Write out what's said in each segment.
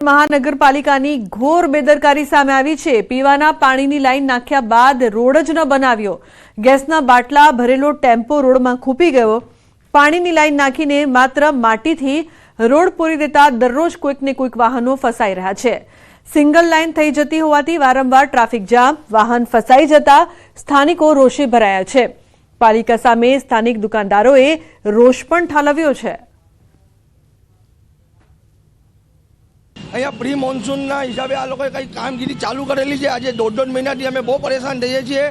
મહાનગરપાલિકાની ઘોર બેદરકારી સામે આવી છે। પીવાના પાણીની લાઈન નાખ્યા બાદ રોડ જ ન બનાવ્યો। ગેસના બાટલા ભરેલો ટેમ્પો રોડમાં ખૂંપી ગયો। પાણીની લાઈન નાખીને માત્ર માટીથી રોડ પૂરી દેતા દરરોજ કોઈકને કોઈક વાહનો ફસાઈ રહ્યા છે। સિંગલ લાઈન થઈ જતી હોવાથી વારંવાર ટ્રાફિક જામ, વાહન ફસાઈ જતા સ્થાનિકો રોષે ભરાયા છે। પાલિકા સામે સ્થાનિક દુકાનદારોએ રોષ પણ ઠાલવ્યો છે। અહીંયા પ્રી મોન્સૂનના હિસાબે આ લોકોએ કંઈ કામગીરી ચાલુ કરેલી છે। આજે દોઢ મહિનાથી અમે બહુ પરેશાન થઈએ છીએ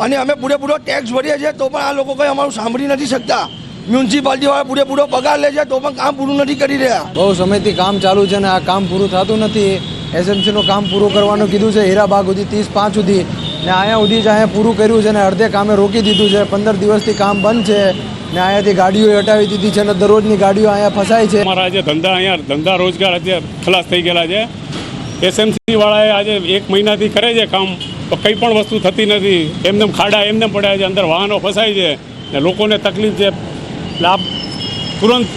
અને અમે પૂરેપૂરો ટેક્સ ભરીએ છીએ તો પણ આ લોકો કંઈ અમારું સાંભળી નથી શકતા। મ્યુનિસિપાલિટીવાળા પૂરેપૂરો પગાર લે છે તો પણ કામ પૂરું નથી કરી રહ્યા। બહુ સમયથી કામ ચાલુ છે ને આ કામ પૂરું થતું નથી। એસએમસીનું કામ પૂરું કરવાનું કીધું છે હીરાબાગ સુધી 30/5 સુધી ને અહીંયા સુધી જ અહીંયા પૂરું કર્યું છે ને અડધે કામે રોકી દીધું છે। 15 દિવસથી કામ બંધ છે ને અહીંયાથી ગાડીઓ હટાવી દીધી છે ને દરરોજની ગાડીઓ અહીંયા ફસાય છે। અમારા આજે ધંધા રોજગાર આજે ખલાસ થઈ ગયેલા છે। એસએમસી વાળાએ આજે 1 મહિનાથી કરે છે કામ તો કંઈ પણ વસ્તુ થતી નથી। એમને ખાડા એમને પડ્યા છે, અંદર વાહનો ફસાય છે ને લોકોને તકલીફ છે। લાભ તુરંત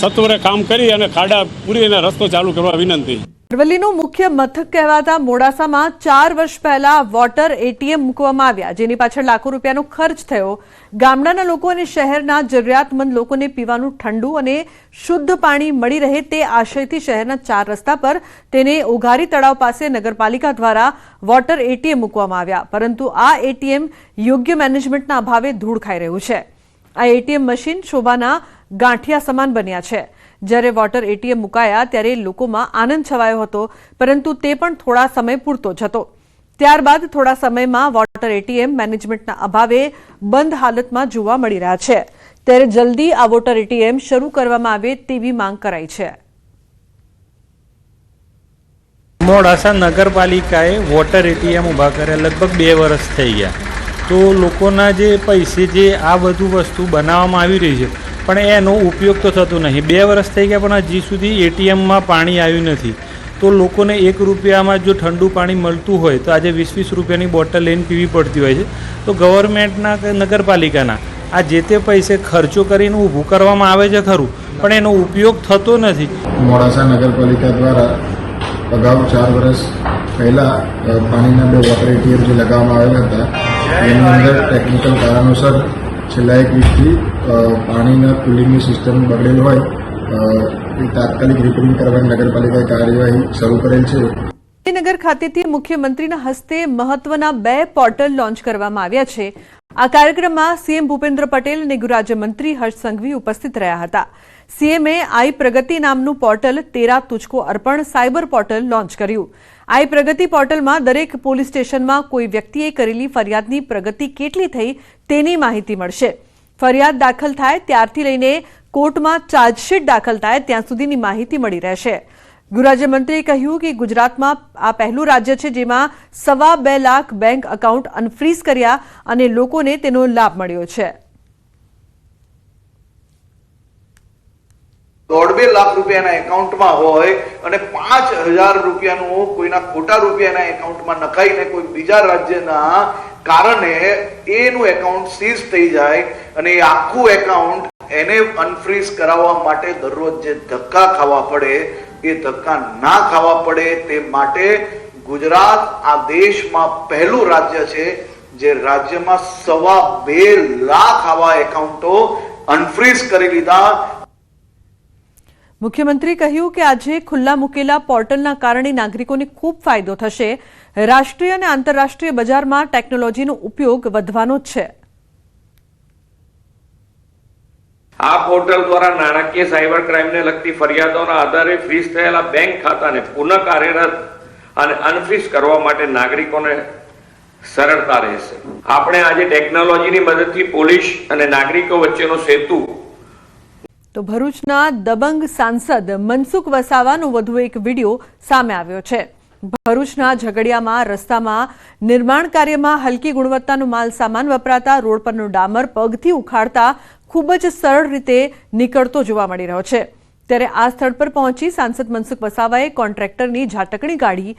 સત્વરે કામ કરી અને ખાડા પૂરી અને રસ્તો ચાલુ કરવા વિનંતી। અરવલ્લીનું મુખ્ય મથક કહેવાતા મોડાસામાં 4 વર્ષ પહેલા વોટર એટીએમ મૂકવામાં આવ્યા, જેની પાછળ લાખો રૂપિયાનો ખર્ચ થયો। ગામડાના લોકો અને શહેરના જરૂરિયાતમંદ લોકોને પીવાનું ઠંડુ અને શુદ્ધ પાણી મળી રહે તે આશયથી શહેરના 4 રસ્તા પર તેને ઓઘારી તળાવ પાસે નગરપાલિકા દ્વારા વોટર એટીએમ મૂકવામાં આવ્યા, પરંતુ આ એટીએમ યોગ્ય મેનેજમેન્ટના અભાવે ધૂળ ખાઈ રહ્યું છે। આ એટીએમ મશીન શોભાના ગાંઠિયા સમાન બન્યા છે। જ્યારે વોટર એટીએમ મુકાયા ત્યારે લોકોમાં આનંદ છવાયો હતો, પરંતુ તે પણ થોડા સમય પૂરતો જ હતો। ત્યારબાદ થોડા સમયમાં વોટર એટીએમ મેનેજમેન્ટના અભાવે બંધ હાલતમાં જોવા મળી રહ્યા છે। ત્યારે જલ્દી આ વોટર એટીએમ શરૂ કરવામાં આવે તેવી માંગ કરાઈ છે। મોડાસા નગરપાલિકાએ વોટર એટીએમ ઊભા કર્યા, લગભગ 2 વર્ષ થઈ ગયા। તો લોકોના જે પૈસે જે આ બધું વસ્તુ બનાવવામાં આવી રહી છે પણ એનો ઉપયોગ તો થતો નહીં। 2 વર્ષ થઈ ગયા પણ હજી સુધી એટીએમમાં પાણી આવ્યું નથી। તો લોકોને 1 રૂપિયામાં જો ઠંડુ પાણી મળતું હોય તો આજે 20-20 રૂપિયાની બોટલ લઈને પીવી પડતી હોય છે। તો ગવર્મેન્ટના નગરપાલિકાના આ જે તે પૈસે ખર્ચો કરીને ઊભું કરવામાં આવે છે ખરું, પણ એનો ઉપયોગ થતો નથી। મોડાસા નગરપાલિકા દ્વારા અગાઉ 4 વર્ષ પહેલાં પાણીના 2 વોટર એટીએમ જે લગાવવામાં આવેલા હતા એની અંદર ટેકનિકલ કારણોસર છેલ્લા 1 વીકથી પાણીના કુલિંગની સિસ્ટમ બગડેલ હોય એ તાત્કાલિક રિપેરિંગ કરવાની નગરપાલિકાએ કાર્યવાહી શરૂ કરેલ છે। ગાંધીનગર ખાતેથી મુખ્યમંત્રીના હસ્તે મહત્વના 2 પોર્ટલ લોન્ચ કરવામાં આવ્યા છે। આ કાર્યક્રમમાં સીએમ ભૂપેન્દ્ર પટેલ અને ગૃહરાજ્યમંત્રી હર્ષ સંઘવી ઉપસ્થિત રહ્યા હતા। સીએમએ આઈ પ્રગતિ નામનું પોર્ટલ, તેરા તુજકો અર્પણ સાયબર પોર્ટલ લોન્ચ કર્યું। આઈ પ્રગતિ પોર્ટલમાં દરેક પોલીસ સ્ટેશનમાં કોઈ વ્યક્તિએ કરેલી ફરિયાદની પ્રગતિ કેટલી થઈ તેની માહિતી મળશે। ફરિયાદ દાખલ થાય ત્યારથી લઈને કોર્ટમાં ચાર્જશીટ દાખલ થાય ત્યાં સુધીની માહિતી મળી રહેશે। ગૃહરાજ્યમંત્રીએ કહ્યું કે ગુજરાતમાં આ પહેલું રાજ્ય છે જેમાં 2.25 લાખ બેંક એકાઉન્ટ અનફ્રીઝ કર્યા અને લોકોને તેનો લાભ મળ્યો છે। 1.5 લાખ રૂપિયાના એકાઉન્ટમાં હોય અને 5,000 રૂપિયાનું કોઈના ખોટા રૂપિયાના એકાઉન્ટમાં નખાઈને કોઈ બીજા રાજ્યના કારણે એનું એકાઉન્ટ સીઝ થઈ જાય અને એ આખું એકાઉન્ટ એને અનફ્રીઝ કરાવવા માટે દરરોજ જે ધક્કા ખાવા પડે એ ધક્કા ના ખાવા પડે તે માટે ગુજરાત આ દેશમાં પહેલું રાજ્ય છે જે રાજ્યમાં 2.25 લાખ આવા એકાઉન્ટો અનફ્રીઝ કરી લીધા। મુખ્યમંત્રીએ કહ્યું કે આજે ખુલ્લા મૂકેલા પોર્ટલના કારણે નાગરિકોને ખૂબ ફાયદો થશે। રાષ્ટ્રીય અને આંતરરાષ્ટ્રીય બજારમાં ટેકનોલોજીનો ઉપયોગ વધવાનો જ છે। આ પોર્ટલ દ્વારા નાણાકીય સાયબર ક્રાઇમને લગતી ફરિયાદોના આધારે ફ્રીઝ થયેલા બેંક ખાતાને પુનઃ કાર્યરત અને અનફ્રીઝ કરવા માટે નાગરિકોને સરળતા રહેશે। આપણે આજે ટેકનોલોજીની મદદથી પોલીસ અને નાગરિકો વચ્ચેનો સેતુ। તો ભરૂચના દબંગ સાંસદ મનસુખ વસાવાનો વધુ એક વિડીયો સામે આવ્યો છે। ભરૂચના ઝઘડિયામાં રસ્તામાં નિર્માણ કાર્યમાં હલકી ગુણવત્તાનો માલ સામાન વપરાતા રોડ પરનો ડામર પગથી ઉખાડતા ખૂબ જ સરળ રીતે નીકળતો જોવા મળી રહ્યો છે। ત્યારે આ સ્થળ પર પહોંચી સાંસદ મનસુખ વસાવાએ કોન્ટ્રાક્ટરની ઝાટકણી કાઢી।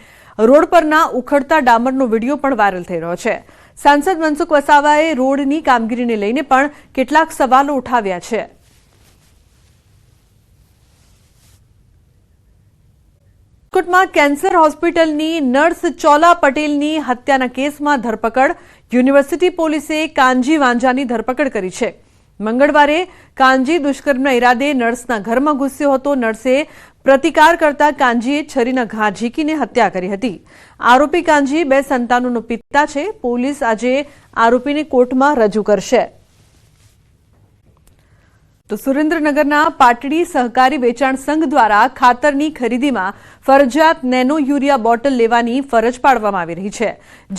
રોડ પરના ઉખડતા ડામરનો વિડીયો પણ વાયરલ થઈ રહ્યો છે। સાંસદ મનસુખ વસાવાએ રોડની કામગીરીને લઈને પણ કેટલાક સવાલો ઉઠાવ્યા છે। રાજકોટમાં કેન્સર હોસ્પિટલની નર્સ ચોલા પટેલની હત્યાના કેસમાં ધરપકડ. યુનિવર્સિટી પોલીસે કાનજી વાંજાની ધરપકડ કરી છે. મંગળવારે કાનજી દુષ્કર્મના ઈરાદે નર્સના ઘરમાં ઘૂસ્યો હતો. નર્સે પ્રતિકાર કરતા કાનજીએ છરીના ઘા ઝીકીને હત્યા કરી હતી. આરોપી કાનજી 2 સંતાનોનો પિતા છે. પોલીસ આજે આરોપીને કોર્ટમાં રજૂ કરશે. તો સુરેન્દ્રનગરના પાટડી સહકારી વેચાણ સંઘ દ્વારા ખાતરની ખરીદીમાં ફરજિયાત નેનો યુરિયા બોટલ લેવાની ફરજ પાડવામાં આવી રહી છે,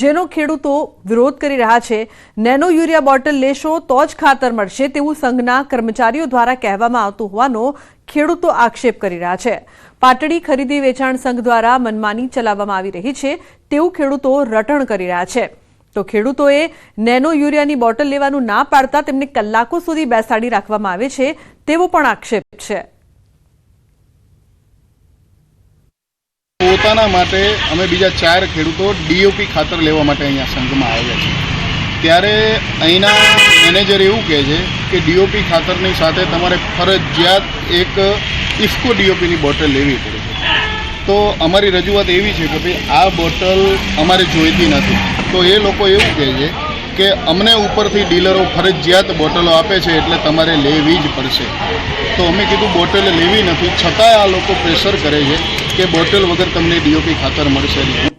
જેનો ખેડૂતો વિરોધ કરી રહ્યા છે. નેનો યુરિયા બોટલ લેશો તો જ ખાતર મળશે તેવું સંઘના કર્મચારીઓ દ્વારા કહેવામાં આવતું હોવાનો ખેડૂતો આક્ષેપ કરી રહ્યા છે. પાટડી ખરીદી વેચાણ સંઘ દ્વારા મનમાની ચલાવવામાં આવી રહી છે તેવું ખેડૂતો રટણ કરી રહ્યા છે. તો ખેડૂતોએ નેનો યુરિયાની બોટલ લેવાનું ના પાડતા તેમને કલાકો સુધી બેસાડી રાખવામાં આવે છે તેવો પણ આક્ષેપ છે. પોતાના માટે અમે બીજા 4 ખેડૂતો ડીઓપી ખાતર લેવા માટે અહીંયા સંઘમાં આવ્યા છે. ત્યારે અહીંના મેનેજર એવું કહે છે કે ડીઓપી ખાતરની સાથે તમારે ફરજિયાત એક ઇફકો ડીઓપીની બોટલ લેવી પડે છે. તો અમારી રજૂઆત એવી છે કે ભાઈ આ બોટલ અમારે જોઈતી નથી. તો એ લોકો એવું કહે છે કે અમને ઉપરથી ડીલરો ફરજિયાત બોટલો આપે છે એટલે તમારે લેવી જ પડશે. તો અમે કીધું બોટલ લેવી નથી, છતાંય આ લોકો પ્રેશર કરે છે કે બોટલ વગર તમને ડીઓપી ખાતર મળશે નહીં.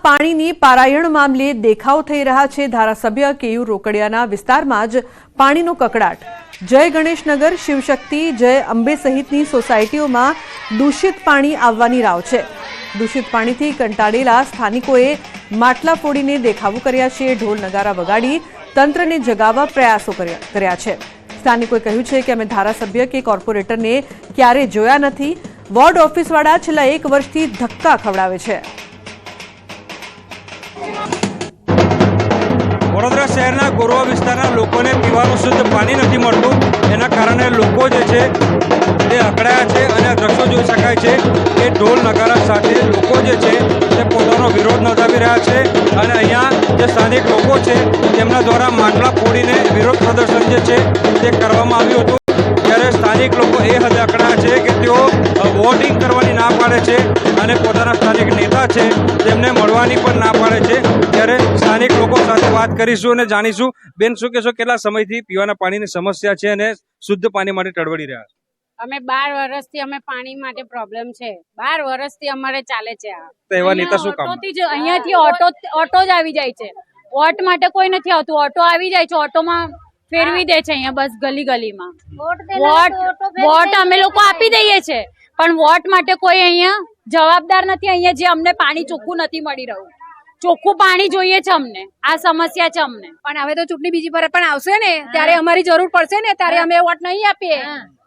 પાણીની પારાયણ મામલે દેખાવ થઈ રહ્યા છે. ધારાસભ્ય કેયુર રોકડિયાના વિસ્તારમાં જ પાણીનો કકડાટ. જય ગણેશનગર, શિવશક્તિ, જય અંબે સહિતની સોસાયટીઓમાં દૂષિત પાણી આવવાની રાવ છે. દૂષિત પાણીથી કંટાળેલા સ્થાનિકોએ માટલા ફોડીને દેખાવો કર્યા છે. ઢોલ નગારા વગાડી તંત્રને જગાવવા પ્રયાસો કર્યા છે. સ્થાનિકોએ કહ્યું છે કે અમે ધારાસભ્ય કે કોર્પોરેટરને ક્યારે જોયા નથી. વોર્ડ ઓફિસવાળા છેલ્લા 1 વર્ષથી ધક્કા ખવડાવે છે. વડોદરા શહેરના ગોરવા વિસ્તારના લોકોને પીવાનું શુદ્ધ પાણી નથી મળતું. એના કારણે લોકો જે છે તે અકળાયા છે અને દ્રશ્યો જોઈ શકાય છે કે ઢોલ નગારા સાથે લોકો જે છે તે પોતાનો વિરોધ નોંધાવી રહ્યા છે. અને અહીંયા જે સ્થાનિક લોકો છે તેમના દ્વારા માટલા ફોડીને વિરોધ પ્રદર્શન જે છે તે કરવામાં આવ્યું હતું. ત્યારે સ્થાનિક લોકો એ હદે અકળાયા છે કે તેઓ વોટિંગ કરવાની ના પાડે છે અને પોતાના સ્થાનિક નેતા છે તેમને મળવાની પણ ના પાડે છે. ત્યારે સ્થાનિક લોકો સાથે વાત કરીશું અને જાણીશું. બેન, શું કહેશો, કેટલા સમયથી પીવાના પાણીની સમસ્યા છે અને શુદ્ધ પાણી માટે ટળવડી રહ્યા છે? અમે 12 વર્ષથી અમે પાણી માટે પ્રોબ્લેમ છે. 12 વર્ષથી અમારે ચાલે છે આ. તો એવા નેતા શું કામ? અહીંયાથી ઓટો જ આવી જાય છે. વોટ માટે કોઈ નથી આવતું. ઓટો આવી જાય છે, ઓટોમાં ફેરવી દે છે અહીંયા બસ ગલી ગલીમાં. વોટ અમે લોકો આપી દઈએ છે પણ વોટ માટે કોઈ અહીંયા જવાબદાર નથી. અહીંયા જે અમને પાણી ચોખ્ખું નથી મળી રહ્યું. ચોખ્ખું પાણી જોઈએ છે અમને. આ સમસ્યા છે અમને. પણ હવે તો ચૂંટણી બીજી પર પણ આવશે ને ત્યારે અમારી જરૂર પડશે ને ત્યારે અમે વોટ નહીં આપીએ.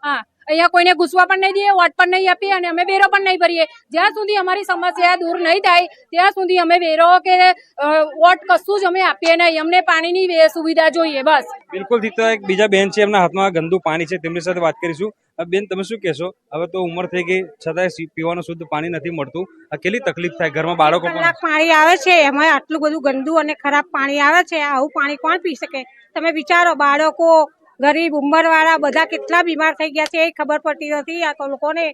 હા, અહીંયા કોઈને ઘૂસવા પણ નહીં દઈએ, વોટ પણ નહીં આપીએ અને અમે વેરો પણ નહીં ભરીએ. જ્યાં સુધી અમારી સમસ્યા દૂર નહીં થાય ત્યાં સુધી અમે વેરો કે વોટ કશું જ અમે આપીએ નહીં. અમને પાણીની સુવિધા જોઈએ બસ. બિલકુલ. તો એક બીજા બેન છે, એમના હાથમાં ગંદુ પાણી છે, તેમની સાથે વાત કરીશું. બેન, તમે શું કહેશો? હવે તો ઉંમર થઈ ગઈ છતાંય પીવાનું શુદ્ધ પાણી નથી મળતું. આ કેટલી તકલીફ થાય? ઘરમાં બાળકો પણ પાણી આવે છે એમાં આટલું બધું ગંદુ અને ખરાબ પાણી આવે છે. આવું પાણી કોણ પી શકે? તમે વિચારો, બાળકો, ગરીબ, ઉંમરવાળા બધા કેટલા બીમાર થઈ ગયા છે એ ખબર પડતી નથી આ તો લોકોને.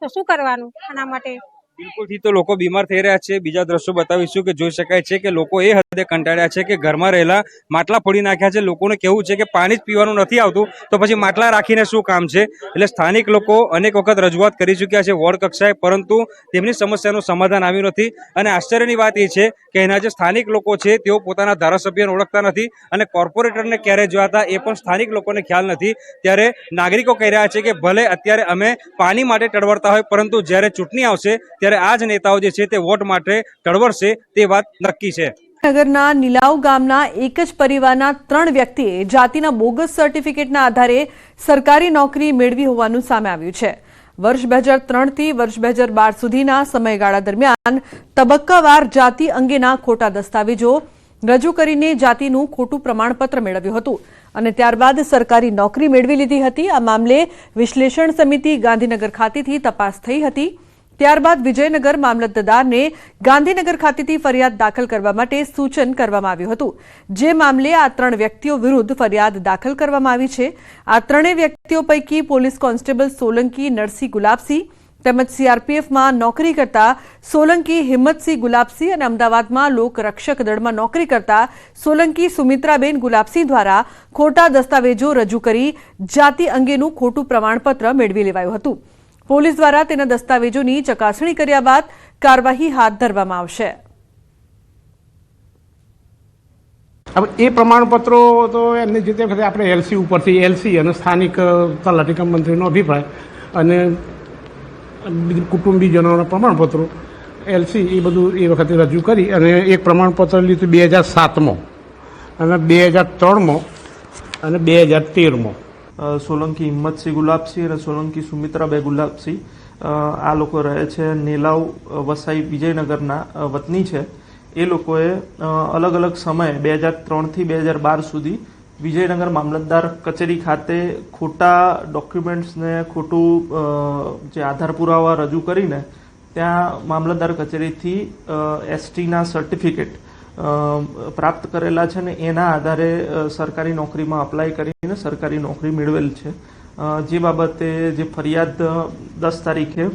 તો શું કરવાનું આના માટે? બિલકુલથી તો લોકો બીમાર થઈ રહ્યા છે. બીજા દ્રશ્યો બતાવીશું કે જોઈ શકાય છે કે લોકો એ હદે કંટાળ્યા છે કે ઘરમાં રહેલા માટલા ફોડી નાખ્યા છે. લોકોને કેવું છે કે પાણી જ પીવાનું નથી આવતું તો પછી માટલા રાખીને શું કામ છે? એટલે સ્થાનિક લોકો અનેક વખત રજૂઆત કરી ચૂક્યા છે વોર્ડ કક્ષાએ, પરંતુ તેમની સમસ્યાનું સમાધાન આવ્યું નથી. અને આશ્ચર્યની વાત એ છે કે એના જે સ્થાનિક લોકો છે તેઓ પોતાના ધારાસભ્યને ઓળખતા નથી અને કોર્પોરેટરને ક્યારે જોયા હતા એ પણ સ્થાનિક લોકોને ખ્યાલ નથી. ત્યારે નાગરિકો કહી રહ્યા છે કે ભલે અત્યારે અમે પાણી માટે ટળવળતા હોય, પરંતુ જ્યારે ચૂંટણી આવશે ત્યારે આ જ નેતાઓ જે છે તે વોટ માટે ટળવળશે તે વાત નક્કી છે. નગરના નીલાવ ગામના એક જ પરિવારના 3 વ્યક્તિએ જાતિના બોગસ સર્ટિફિકેટના આધારે સરકારી નોકરી મેળવી હોવાનું સામે આવ્યું છે. વર્ષ 2003 થી વર્ષ 2012 સુધીના સમયગાળા દરમિયાન તબક્કાવાર જાતિ અંગેના ખોટા દસ્તાવેજો રજૂ કરીને જાતિનું ખોટું પ્રમાણપત્ર મેળવ્યું હતું અને ત્યારબાદ સરકારી નોકરી મેળવી લીધી હતી. આ મામલે વિશ્લેષણ સમિતિ ગાંધીનગર ખાતેથી તપાસ થઈ હતી. ત્યારબાદ વિજયનગર મામલતદારને ગાંધીનગર ખાતેથી ફરિયાદ દાખલ કરવા માટે સૂચન કરવામાં આવ્યું હતું. જે મામલે આ 3 વ્યક્તિઓ વિરુદ્ધ ફરિયાદ દાખલ કરવામાં આવી છે. આ 3 વ્યક્તિઓ પૈકી પોલીસ કોન્સ્ટેબલ સોલંકી નરસિંહ ગુલાબસિંહ, તેમજ સીઆરપીએફમાં નોકરી કરતા સોલંકી હિંમતસિંહ ગુલાબસિંહ અને અમદાવાદમાં લોકરક્ષક દળમાં નોકરી કરતા સોલંકી સુમિત્રાબેન ગુલાબસિંહ દ્વારા ખોટા દસ્તાવેજો રજૂ કરી જાતિ અંગેનું ખોટું પ્રમાણપત્ર મેળવી લેવાયું હતું. પોલીસ દ્વારા તેના દસ્તાવેજોની ચકાસણી કર્યા બાદ કાર્યવાહી હાથ ધરવામાં આવશે. હવે એ પ્રમાણપત્રો તો એમની જે તે વખતે આપણે એલસી ઉપરથી એલસી અને સ્થાનિક તલાટી મંત્રીનો અભિપ્રાય અને કુટુંબીજનોના પ્રમાણપત્રો એલસી એ બધું એ વખતે રજૂ કરી અને એક પ્રમાણપત્ર લીધું 2007માં અને 2003માં અને 2013માં. સોલંકી હિંમતસિંહ ગુલાબસિંહ અને સોલંકી સુમિત્રાબેન ગુલાબસિંહ આ લોકો રહે છે નેલાવ વસાઈ વિજયનગરના વતની છે. એ લોકોએ અલગ અલગ સમયે 2003થી 2012 સુધી વિજયનગર મામલતદાર કચેરી ખાતે ખોટા ડોક્યુમેન્ટ્સને ખોટું જે આધાર પુરાવા રજૂ કરીને ત્યાં મામલતદાર કચેરીથી એસટીના સર્ટિફિકેટ પ્રાપ્ત કરેલા છે ને એના આધારે સરકારી નોકરીમાં અપ્લાય કરીને સરકારી નોકરી મેળવેલ છે. જે બાબતે જે ફરિયાદ 10 તારીખે